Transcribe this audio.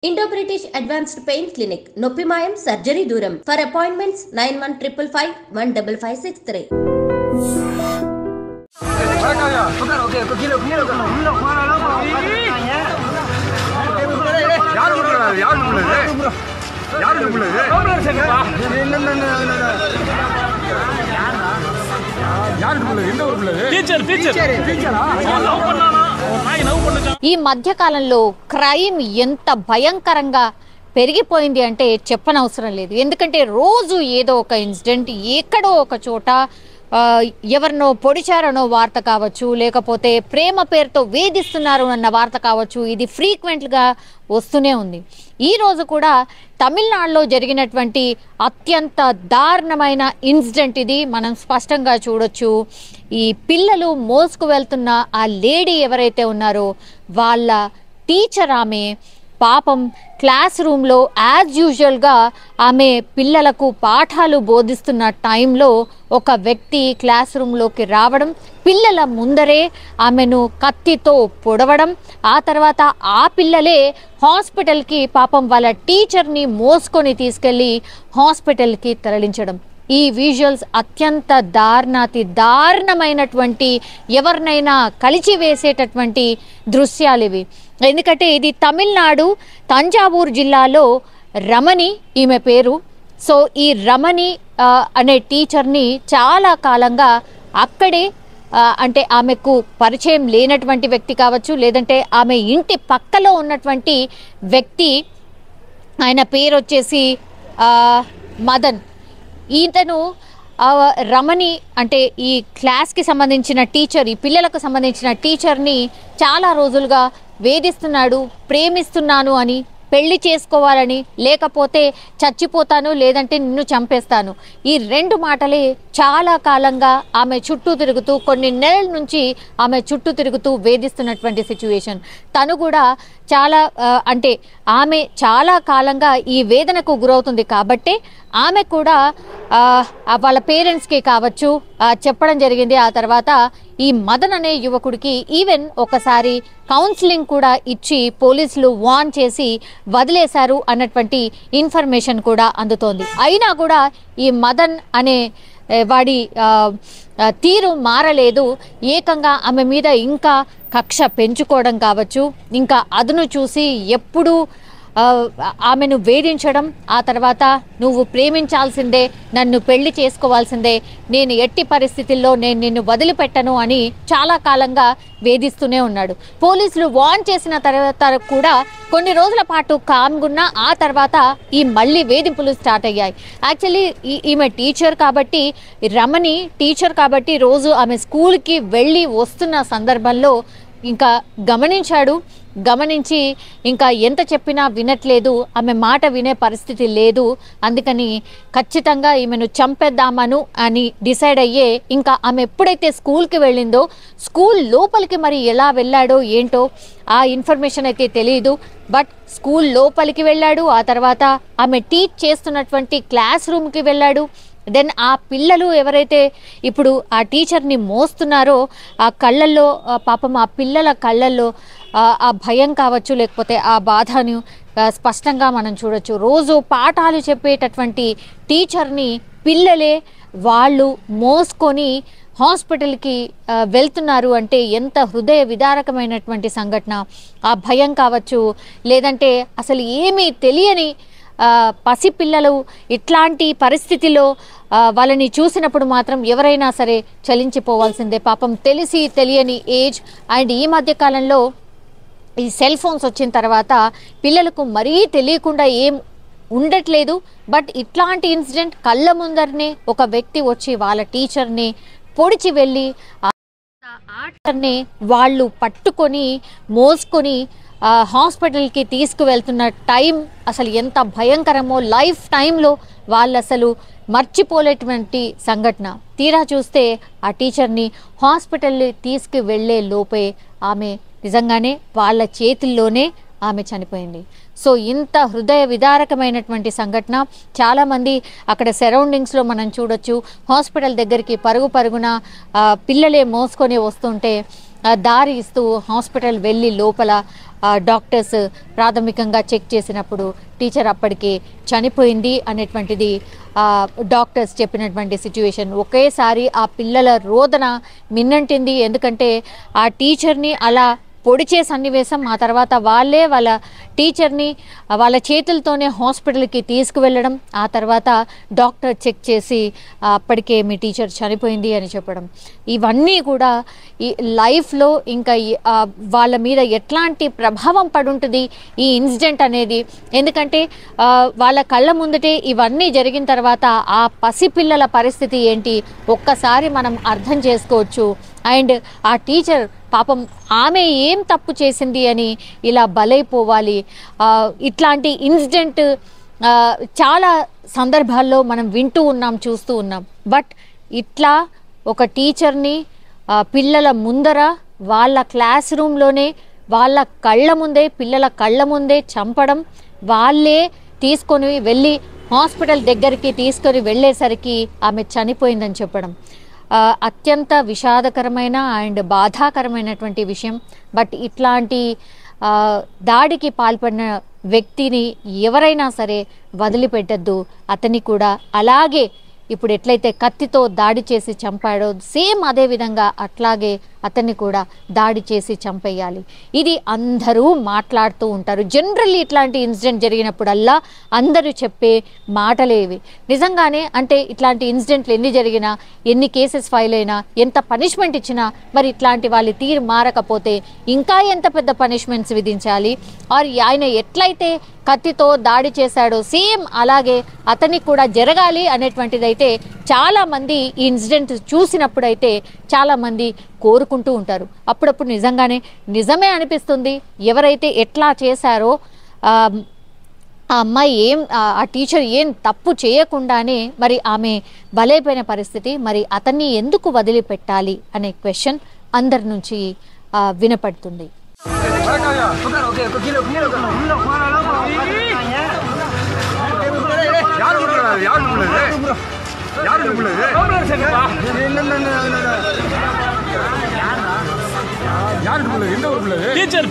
Indo-British Advanced Pain Clinic, Noppimayam Surgery Duram. For appointments 9155515563. ఈ మధ్య కాలంలో క్రైమ్ ఎంత భయంకరంగా పెరిగిపోయింది అంటే చెప్పనవసరం లేదు. ఎందుకంటే రోజు ఏదో ఒక ఇన్సిడెంట్ ఎక్కడో ఒక చోట ఎవరినో పొడిచారనో వార్త కావచ్చు, లేకపోతే ప్రేమ పేరుతో వేధిస్తున్నారు అన్న వార్త కావచ్చు, ఇది ఫ్రీక్వెంట్గా వస్తూనే ఉంది. ఈ రోజు కూడా తమిళనాడులో జరిగినటువంటి అత్యంత దారుణమైన ఇన్సిడెంట్ ఇది. మనం స్పష్టంగా చూడొచ్చు. ఈ పిల్లలు మోసుకు వెళ్తున్న ఆ లేడీ ఎవరైతే ఉన్నారో వాళ్ళ టీచర్ ఆమె పాపం క్లాస్ రూమ్లో యాజ్ యూజువల్గా ఆమె పిల్లలకు పాఠాలు బోధిస్తున్న టైంలో ఒక వ్యక్తి క్లాస్ రూమ్లోకి రావడం, పిల్లల ముందరే ఆమెను కత్తితో పొడవడం, ఆ తర్వాత ఆ పిల్లలే హాస్పిటల్కి పాపం వాళ్ళ టీచర్ని మోసుకొని తీసుకెళ్ళి హాస్పిటల్కి తరలించడం. ఈ విజువల్స్ అత్యంత దారుణమైనటువంటి, ఎవరినైనా కలిచివేసేటటువంటి దృశ్యాలు ఇవి. ఎందుకంటే ఇది తమిళనాడు తంజావూరు జిల్లాలో రమణి ఈమె పేరు. సో ఈ రమణి అనే టీచర్ని చాలా కాలంగా అక్కడే అంటే ఆమెకు పరిచయం లేనటువంటి వ్యక్తి కావచ్చు, లేదంటే ఆమె ఇంటి పక్కలో ఉన్నటువంటి వ్యక్తి, ఆయన పేరు వచ్చేసి మదన్. ఈతను రమణి అంటే ఈ క్లాస్కి సంబంధించిన టీచర్, ఈ పిల్లలకు సంబంధించిన టీచర్ని చాలా రోజులుగా వేధిస్తున్నాడు. ప్రేమిస్తున్నాను అని, పెళ్లి చేసుకోవాలని, లేకపోతే చచ్చిపోతాను లేదంటే నిన్ను చంపేస్తాను, ఈ రెండు మాటలే చాలా కాలంగా ఆమె చుట్టూ తిరుగుతూ, కొన్ని నెలల నుంచి ఆమె చుట్టూ తిరుగుతూ వేధిస్తున్నటువంటి సిచ్యువేషన్. తను కూడా చాలా అంటే ఆమె చాలా కాలంగా ఈ వేదనకు గురవుతుంది కాబట్టి ఆమె కూడా వాళ్ళ పేరెంట్స్కి కావచ్చు చెప్పడం జరిగింది. ఆ తర్వాత ఈ మదన్ అనే యువకుడికి ఈవెన్ ఒకసారి కౌన్సిలింగ్ కూడా ఇచ్చి పోలీసులు వార్న్ చేసి వదిలేశారు అన్నటువంటి ఇన్ఫర్మేషన్ కూడా అందుతోంది. అయినా కూడా ఈ మదన్ అనే వాడి తీరు మారలేదు. ఏకంగా ఆమె మీద ఇంకా కక్ష పెంచుకోవడం కావచ్చు, ఇంకా అదును చూసి ఎప్పుడు ఆమెను వేధించడం, ఆ తర్వాత నువ్వు ప్రేమించాల్సిందే, నన్ను పెళ్లి చేసుకోవాల్సిందే, నేను ఎట్టి పరిస్థితుల్లో నేను నిన్ను వదిలిపెట్టను అని చాలా కాలంగా వేధిస్తూనే ఉన్నాడు. పోలీసులు వార్న్ చేసిన తర్వాత కూడా కొన్ని రోజుల పాటు కామ్గున్నా ఆ తర్వాత ఈ మళ్ళీ వేధింపులు స్టార్ట్ అయ్యాయి. యాక్చువల్లీ ఈమె టీచర్ కాబట్టి, రమణి టీచర్ కాబట్టి రోజు ఆమె స్కూల్కి వెళ్ళి వస్తున్న సందర్భంలో ఇంకా గమనించి ఇంకా ఎంత చెప్పినా వినట్లేదు, ఆమె మాట వినే పరిస్థితి లేదు. అందుకని ఖచ్చితంగా ఈమెను చంపేద్దామను అని డిసైడ్ అయ్యే ఇంకా ఆమె ఎప్పుడైతే స్కూల్కి వెళ్ళిందో, స్కూల్ లోపలికి మరి ఎలా వెళ్ళాడో ఏంటో ఆ ఇన్ఫర్మేషన్ అయితే తెలియదు. బట్ స్కూల్ లోపలికి వెళ్ళాడు, ఆ తర్వాత ఆమె టీచ్ చేస్తున్నటువంటి క్లాస్ రూమ్కి వెళ్ళాడు. దెన్ ఆ పిల్లలు ఎవరైతే ఇప్పుడు ఆ టీచర్ని మోస్తున్నారో ఆ కళ్ళల్లో పాపం ఆ పిల్లల కళ్ళల్లో ఆ భయం కావచ్చు, లేకపోతే ఆ బాధను స్పష్టంగా మనం చూడొచ్చు. రోజు పాఠాలు చెప్పేటటువంటి టీచర్ని పిల్లలే వాళ్ళు మోసుకొని హాస్పిటల్కి వెళ్తున్నారు అంటే ఎంత హృదయ విదారకమైనటువంటి సంఘటన. ఆ భయం కావచ్చు, లేదంటే అసలు ఏమీ తెలియని పసిపిల్లలు ఇట్లాంటి పరిస్థితిలో వాళ్ళని చూసినప్పుడు మాత్రం ఎవరైనా సరే చలించిపోవాల్సిందే. పాపం తెలిసి తెలియని ఏజ్. అండ్ ఈ మధ్య కాలంలో ఈ సెల్ ఫోన్స్ వచ్చిన తర్వాత పిల్లలకు మరీ తెలియకుండా ఏం ఉండట్లేదు. బట్ ఇట్లాంటి ఇన్సిడెంట్ కళ్ళ ముందరనే ఒక వ్యక్తి వచ్చి వాళ్ళ టీచర్ని పొడిచి వెళ్ళి ఆ టీచర్ని వాళ్ళు పట్టుకొని మోసుకొని హాస్పిటల్కి తీసుకువెళ్తున్న టైం అసలు ఎంత భయంకరమో లైఫ్ టైంలో వాళ్ళు అసలు మర్చిపోలేటువంటి సంఘటన. తీరా చూస్తే ఆ టీచర్ని హాస్పిటల్ తీసుకువెళ్ళే లోపే ఆమె నిజంగానే వాళ్ళ చేతుల్లోనే ఆమె చనిపోయింది. సో ఇంత హృదయ విదారకమైనటువంటి సంఘటన. చాలామంది అక్కడ సరౌండింగ్స్లో మనం చూడొచ్చు, హాస్పిటల్ దగ్గరికి పరుగున పిల్లలే మోసుకొని వస్తుంటే దారి ఇస్తూ హాస్పిటల్ వెళ్ళి లోపల డాక్టర్స్ ప్రాథమికంగా చెక్ చేసినప్పుడు టీచర్ అప్పటికే చనిపోయింది అనేటువంటిది డాక్టర్స్ చెప్పినటువంటి సిచ్యువేషన్. ఒకేసారి ఆ పిల్లల రోదన మిన్నంటింది. ఎందుకంటే ఆ టీచర్ని అలా పొడిచే సన్నివేశం, ఆ తర్వాత వాళ్ళే వాళ్ళ టీచర్ని వాళ్ళ చేతులతోనే హాస్పిటల్కి తీసుకువెళ్ళడం, ఆ తర్వాత డాక్టర్ చెక్ చేసి అప్పటికే మీ టీచర్ చనిపోయింది అని చెప్పడం, ఇవన్నీ కూడా ఈ లైఫ్లో ఇంకా వాళ్ళ మీద ఎట్లాంటి ప్రభావం పడుంటుంది ఈ ఇన్సిడెంట్ అనేది. ఎందుకంటే వాళ్ళ కళ్ళ ముందటే ఇవన్నీ జరిగిన తర్వాత ఆ పసిపిల్లల పరిస్థితి ఏంటి ఒక్కసారి మనం అర్థం చేసుకోవచ్చు. అండ్ ఆ టీచర్ పాపం ఆమె ఏం తప్పు చేసింది అని ఇలా బలైపోవాలి. ఇట్లాంటి ఇన్సిడెంట్ చాలా సందర్భాల్లో మనం వింటూ ఉన్నాం, చూస్తూ ఉన్నాం. బట్ ఇట్లా ఒక టీచర్ని పిల్లల ముందర వాళ్ళ క్లాస్ రూమ్లోనే వాళ్ళ కళ్ళ ముందే పిల్లల కళ్ళ ముందే చంపడం, వాళ్ళే తీసుకొని వెళ్ళి హాస్పిటల్ దగ్గరికి తీసుకొని వెళ్ళేసరికి ఆమె చనిపోయిందని చెప్పడం అత్యంత విషాదకరమైన అండ్ బాధాకరమైనటువంటి విషయం. బట్ ఇట్లాంటి దాడికి పాల్పడిన వ్యక్తిని ఎవరైనా సరే వదిలిపెట్టద్దు. అతన్ని కూడా అలాగే ఇప్పుడు ఎట్లయితే కత్తితో దాడి చేసి చంపాడో సేమ్ అదే విధంగా అట్లాగే అతన్ని కూడా దాడి చేసి చంపేయాలి. ఇది అందరూ మాట్లాడుతూ ఉంటారు. జనరల్లీ ఇట్లాంటి ఇన్సిడెంట్ జరిగినప్పుడల్లా అందరూ చెప్పే మాటలేవి. నిజంగానే అంటే ఇట్లాంటి ఇన్సిడెంట్లు ఎన్ని జరిగినా, ఎన్ని కేసెస్ ఫైల్ అయినా, ఎంత పనిష్మెంట్ ఇచ్చినా మరి ఇట్లాంటి వాళ్ళ తీరు మారకపోతే ఇంకా ఎంత పెద్ద పనిష్మెంట్స్ విధించాలి. ఆర్ ఆయన ఎట్లయితే కత్తితో దాడి చేశాడో సేమ్ అలాగే అతనికి కూడా జరగాలి అనేటువంటిదైతే చాలామంది ఈ ఇన్సిడెంట్ చూసినప్పుడైతే చాలామంది కోరుకుంటూ ఉంటారు. అప్పుడప్పుడు నిజంగానే నిజమే అనిపిస్తుంది. ఎవరైతే ఎట్లా చేశారో ఆ అమ్మాయి ఆ టీచర్ ఏం తప్పు చేయకుండానే మరి ఆమె బలైపోయిన పరిస్థితి, మరి అతన్ని ఎందుకు వదిలిపెట్టాలి అనే క్వశ్చన్ అందరి నుంచి వినపడుతుంది. டீச்சர்